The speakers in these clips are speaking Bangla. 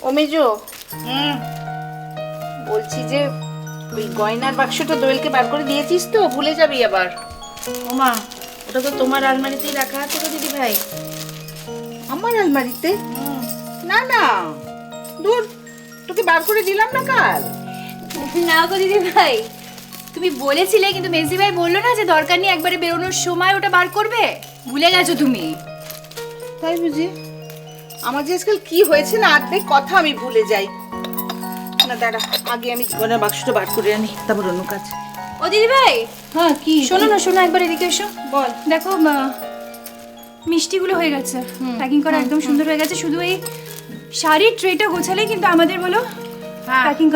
ও মেজো, বলছি যে ওই গয়নার বাক্সটা দোয়েলকে বার করে দিয়েছিস তো? ভুলে যাবি আবার। ওমা, ওটা তো তোমার আলমারিতেই রাখা আছে গো দিদি ভাই। আমার আলমারিতে? না না, দূর, তোকে বার করে দিলাম না কাল? না গো দিদি ভাই, তুমি বলেছিলে কিন্তু মেজি ভাই বললো না যে দরকার নেই, একবারে বেরোনোর সময় ওটা বার করবে। ভুলে গেছো তুমি? তাই বুঝি? আমার যে আজকাল কি হয়েছে না, অর্ধেক কথা আমি ভুলে যাই। না দাঁড়া, আগে আমি গয়নার বাক্সটা বার করে আনি, তারপর অন্য কাজ। ও দিদি ভাই, হ্যাঁ কি? শোনো না, শোনো, একবার এদিকে এসো। বল। দেখো মিষ্টিগুলো হয়ে গেছে, প্যাকিং করা একদম সুন্দর হয়ে গেছে। শুধু এই শাড়ির ট্রেটা গোছালেই কিন্তু আমাদের বলো প্যাকিং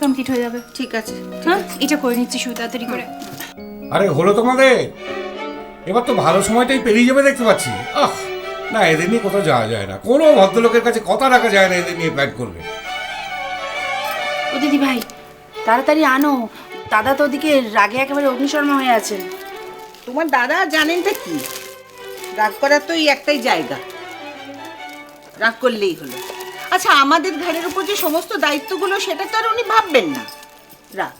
কমপ্লিট হয়ে যাবে। ঠিক আছে। হ্যাঁ, এটা করে নিচ্ছি শুধু তাড়াতাড়ি করে। আরে হলো তোমাদের? এবার তো ভালো সময়টাই পেরিয়ে যাবে দেখতে পাচ্ছি। না, এদের নিয়ে কোথাও যাওয়া যায় না, কোনো ভদ্রলোকের কাছে কথা রাখা যায় না এদের নিয়ে প্ল্যান করবে। ও দিদি ভাই, তাড়াতাড়ি আনো, দাদা তো ওদিকে রাগে একেবারে অগ্নিশর্মা হয়ে আছে। তোমার দাদা জানেনটা কি? রাগ করার তো এই একটাই জায়গা, রাগ করলেই হলো। আচ্ছা, আমাদের ঘরের উপর যে সমস্ত দায়িত্বগুলো, সেটা তো আর উনি ভাববেন না। রাগ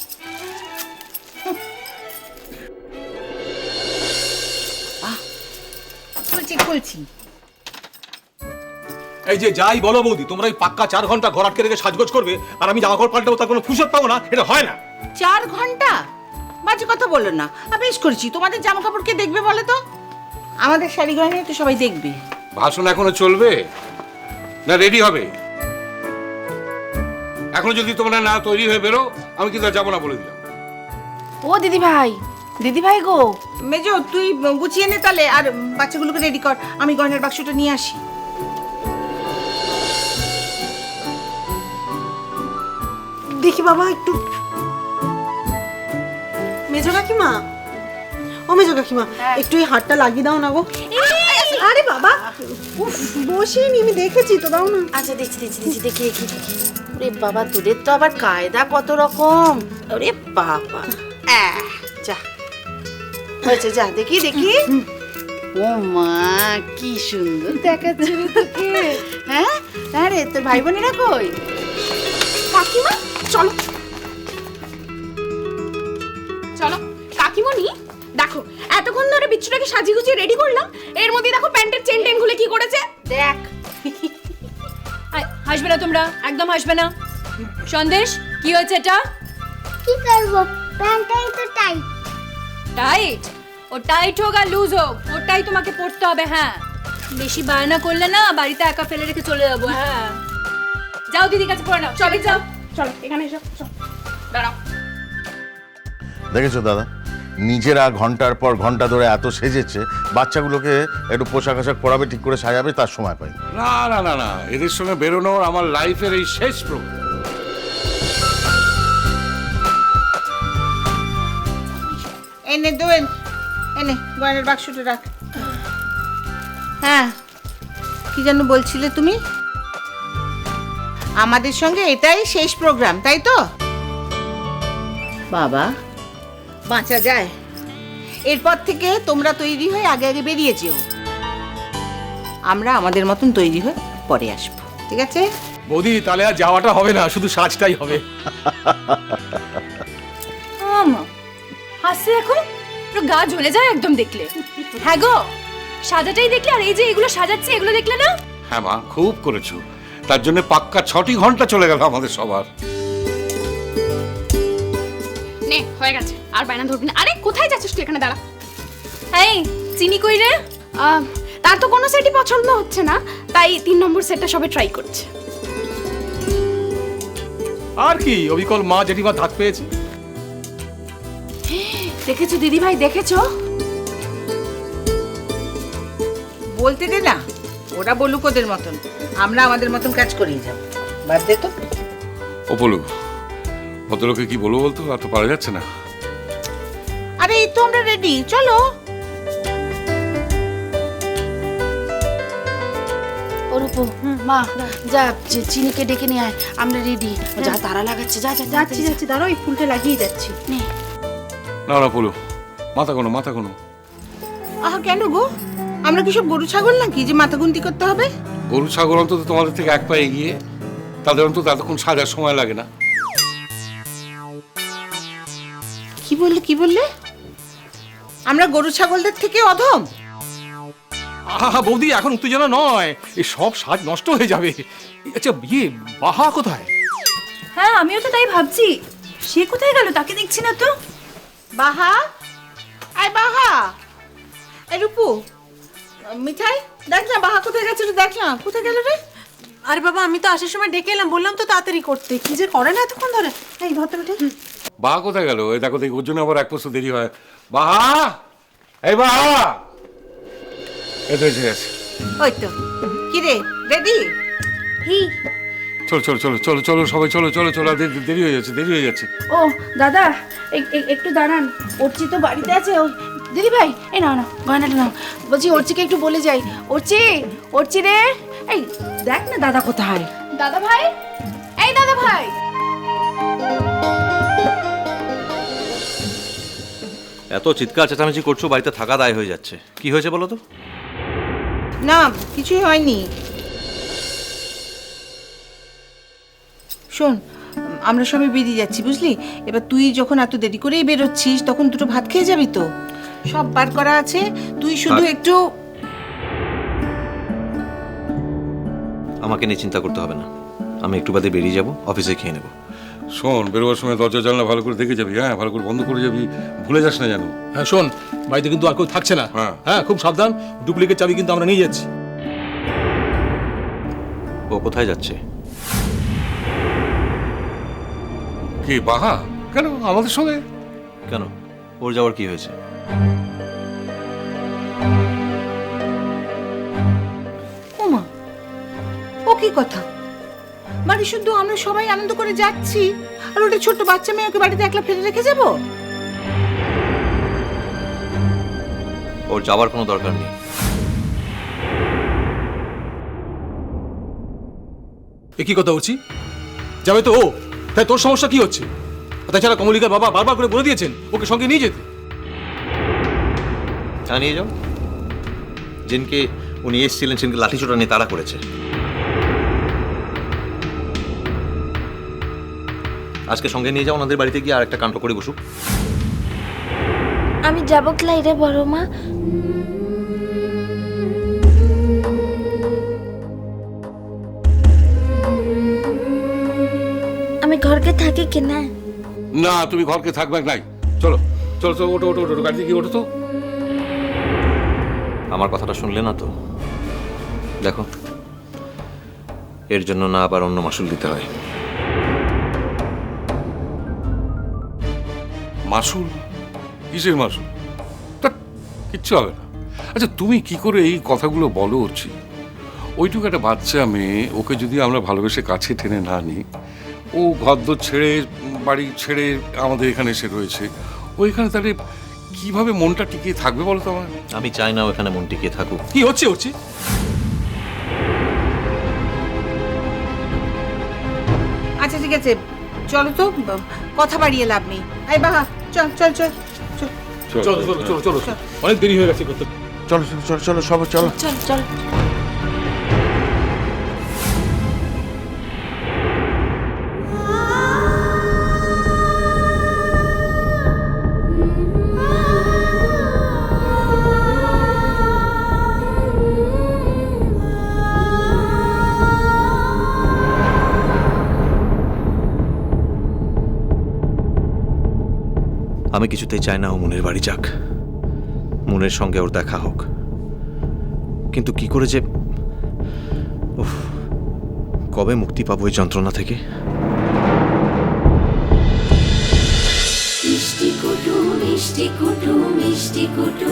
খুলছি। এই যে যাই বলো বৌদি, তোমরা এই পাক্কা 4 ঘন্টা ঘর আটকে রেখে সাজগোজ করবে আর আমি জামা কাপড় পাল্টাবো, তার কোনো ফুরসত পাবো না? এটা হয় না। 4 ঘন্টা বাজে কথা বললো না। বেশ করেছি, তোমাদের জামা কাপড় কে দেখবে বলে তো? আমাদের শাড়ি গয়না তো সবাই দেখবে। ভাষণ এখনো চলবে না রেডি হবে? এখনো যদি তোমরা না তৈরি হয়ে বেরো, আমি কিন্তু আর যাবো না বলে দিলাম। ও দিদি ভাই গো। মেজো, তুই গুছিয়ে নে তাহলে, আর বাচ্চাগুলোকে রেডি কর, আমি গয়নার বাক্সটা নিয়ে আসি। দেখি বাবা একটু। মেজো কাকিমা, ও মেজো কাকিমা, একটু এই হাতটা লাগিয়ে দাও না গো। আরে বাবা, উফ, বসিনি, আমি দেখেছি তো, দাও না। আচ্ছা দেখছি দেখি। ওরে বাবা, তোদের তো আবার কায়দা কত রকম। ওরে বাবা, যা হয়েছে, যা দেখি। ও মা, কি সুন্দর দেখাচ্ছে রে তোকে। হ্যাঁ, আরে তোর ভাই বোনেরা কই? কাকিমা চলো চলো। কাকিমণি দেখো, এতক্ষণ ধরে বিচ্ছুটাকে সাজিয়ে গুছিয়ে রেডি করলাম, এর মধ্যে দেখো প্যান্টের চেন টেন খুলে কি করেছে। দেখ, হাসবে না তোমরা, একদম হাসবে না। সন্দেশ, কি হয়েছে এটা? কি করবো, প্যান্টটাই তো টাইট। টাইট? ও টাইট হোক আর লুজ হোক, ওটাই তোমাকে পড়তে হবে। হ্যাঁ, বেশি বায়না করলে না বাড়িতে একা ফেলে রেখে চলে যাবো। হ্যাঁ, যাও দিদির কাছে পড়ে নাও। চলে যাও, চলো এখানে এসো, দাঁড়াও। দেখেছো দাদা, নিজেরা ঘন্টার পর ঘন্টা ধরে এত সেজেছে, বাচ্চাগুলোকে একটু পোশাক আশাক পরাবে, ঠিক করে সাজাবে, তার সময় পাই। না না না না, এদের সঙ্গে বেরোনোর আমার লাইফের এই শেষ প্রোগ্রাম। এনে দোয়েল, এনে গয়নার বাক্সটা রাখ। হ্যাঁ, কি যেন বলছিলে তুমি? আমাদের সঙ্গে এটাই শেষ প্রোগ্রাম, তাই তো? বাবা, বাঁচা যায়। এরপর থেকে তোমরা তৈরি হয়ে আগে আগে বেরিয়ে যেও, আমরা আমাদের মতন তৈরি হয়ে পরে আসবো, ঠিক আছে? বৌদি, তাহলে আর যাওয়াটা হবে না, শুধু সাজটাই হবে। হাসছে এখন, পুরো গা জ্বলে যায় একদম দেখলে। হ্যাঁ গো, সাজাটাই দেখলে, আর এই যে এগুলো সাজাচ্ছে এগুলো দেখলে না? হ্যাঁ মা, খুব করেছো, তার জন্য পাক্কা 6টি ঘন্টা চলে গেল আমাদের সবার। নে, হয়ে গেছে, আর বায়না ধরবি না। আরে কোথায় যাচ্ছিস তুই? এখানে দাঁড়া। এই চিনি কই রে? তার তো কোনো সেটই পছন্দ হচ্ছে না, তাই 3 নম্বর সেটটা সবে ট্রাই করছে। আর কি, অবিকল মা জেঠিমা ধাক পেয়েছে। দেখেছো দিদি ভাই, দেখেছো? বলতে দে না, ওরা বলুক ওদের মতন, আমরা আমাদের মতন কাজ করেই যাব। বাদ দে তো। ও বলু, ভদ্রলোকে কি বলবো বলতো, আর তো পারা যাচ্ছে না। আরে এই তো আমরা রেডি, চলো। ওরূপ, মা যা, চিনিকে ডেকে নিয়ে আয়, আমরা রেডি। যা তারা লাগাচ্ছে, যা যা যাচ্ছি, দাঁড়াও, এই ফুলটা লাগিয়ে যাচ্ছি। নে। না না বলু, মাথা কোনো। আহা, কেন গো? আমরা কি সব গরু ছাগল নাকি যে মাথা গুনতি করতে হবে? গরু ছাগল অন্তত তোমাদের থেকে এক পা এগিয়ে। তাদের অন্তত এতক্ষণ সাজার সময় লাগে না। কি বললে আমরা গরু ছাগলদের থেকে অধম? আহা বৌদি, এখন উত্তেজনা নয়, এই সব সাজ নষ্ট হয়ে যাবে। আচ্ছা বাহা কোথায়? হ্যাঁ আমিও তো তাই ভাবছি, সে কোথায় গেল? তাকে দেখছি না তো। বাহা, আয় বাহা, এই রূপু, মিঠাই, দেখ না বাহা কোথায় গেছে, দেখ না কোথায় গেল রে। আরে বাবা, আমি তো আসার সময় ডেকে এলাম, বললাম তো তাড়াতাড়ি করতে, কি যে করে না এতক্ষণ ধরে। এই ধরতে বেটে। বাহা কোথায় গেল? এই দেখো দেখি, ওর জন্য আবার এক বছর দেরি হয়। বাহা, এই বাহা, এই তো এসে গেছে। ওই তো, কি রে, রেডি? চলো চলো চলো চলো চলো সবাই চলো চলো চলো, আর দেরি হয়ে যাচ্ছে, দেরি হয়ে যাচ্ছে। ও দাদা, একটু দাঁড়ান, অর্চি তো বাড়িতে আছে। ও দিদি ভাই, এই নাও না গয়নাটা নাও। বলছি অর্চিকে একটু বলে যাই। অর্চি রে, এই দেখ না দাদা কোথায়। দাদা ভাই, এই দাদা ভাই। এত চিৎকার চেঁচামেচি করছো, বাড়িতে থাকা দায় হয়ে যাচ্ছে। কি হয়েছে বলো তো? না কিছুই হয়নি। শোন, আমরা সবাই বেরিয়ে যাচ্ছি বুঝলি। এবার তুই যখন এত দেরি করেই বেরোচ্ছিস, তখন দুটো ভাত খেয়ে যাবি তো। সব বার করা আছে, তুই শুধু একটু। আমাকে নিয়ে চিন্তা করতে হবে না, আমি একটু বাদে বেরিয়ে যাব, অফিসে খেয়ে নেব। শোন, বেরোবার সময় দরজা জানলা ভালো করে দেখে যাবি, হ্যাঁ, ভালো করে বন্ধ করে যাবি, ভুলে যাস না যেন। হ্যাঁ শোন, বাড়িতে কিন্তু আর কেউ থাকছে না। হ্যাঁ খুব সাবধান, ডুপ্লিকেট চাবি কিন্তু আমরা নিয়ে যাচ্ছি। ও কোথায় যাচ্ছে? কি বাহা? কেন আমাদের সঙ্গে? কেন, ওর যাওয়ার কি হয়েছে? ওমা, ও কি কথা? বাড়ি শুদ্ধ আমরা সবাই আনন্দ করে যাচ্ছি, আর ওটা ছোট্ট বাচ্চা মেয়েকে বাড়িতে একলা ফেলে রেখে যাব? ওর যাওয়ার কোনো দরকার নেই। এ কি কথা বলছি? যাবে তো ও, তাই তোর সমস্যা কি হচ্ছে? তাছাড়া কমলিকার বাবা বারবার করে বলে দিয়েছেন ওকে সঙ্গে নিয়ে যেতে। হ্যাঁ নিয়ে যাও, জিনকে উনি এসেছিলেন সেদিনকে লাঠিচোটা নিয়ে তাড়া করেছে। আজকে সঙ্গে নিয়ে যাও, ওনাদের বাড়িতে গিয়ে আর একটা কাণ্ড করে বসুক। আমি যাব ক্লাই রে বড় মা। আমি ঘরকে থাকি কি না? না, তুমি ঘরকে থাকবে নাই। চলো চলো চলো, ওটো ওটো ওটো, গাড়িতে গিয়ে ওঠো তো। আমার কথাটা শুনলে না তো? দেখো, এর জন্য না আবার অন্য মাসুল দিতে হয়। মাসুল? কিসের মাসুল? তা কিচ্ছু হবে না। আচ্ছা তুমি কি করে এই কথাগুলো বলো হচ্ছি? ওইটুকু একটা বাচ্চা মেয়ে, ওকে যদি আমরা ভালোবেসে কাছে টেনে না নিই, ও ঘরদোর ছেড়ে, বাড়ি ছেড়ে আমাদের এখানে এসে রয়েছে, ও এখানে তাহলে কিভাবে মনটা টিকিয়ে থাকবে বলো তো আমার? আমি চাই না ওখানে মন টিকিয়ে থাকুক। কি হচ্ছে? আচ্ছা ঠিক আছে, চলো তো, কথা বাড়িয়ে লাভ নেই। এই বাহা, চল চল চল চল। চলো চলো চলো চলো, অনেক দেরি হয়ে গেছে করতে। চলো চলো চলো চলো সবাই চলো। চল চল। আমি কিছুতেই চাই না ও মনের বাড়ি যাক, মনের সঙ্গে ওর দেখা হোক। কিন্তু কি করে যে কবে মুক্তি পাবো এই যন্ত্রণা থেকে? মিষ্টি কুটু মিষ্টি কুটু মিষ্টি কুটু।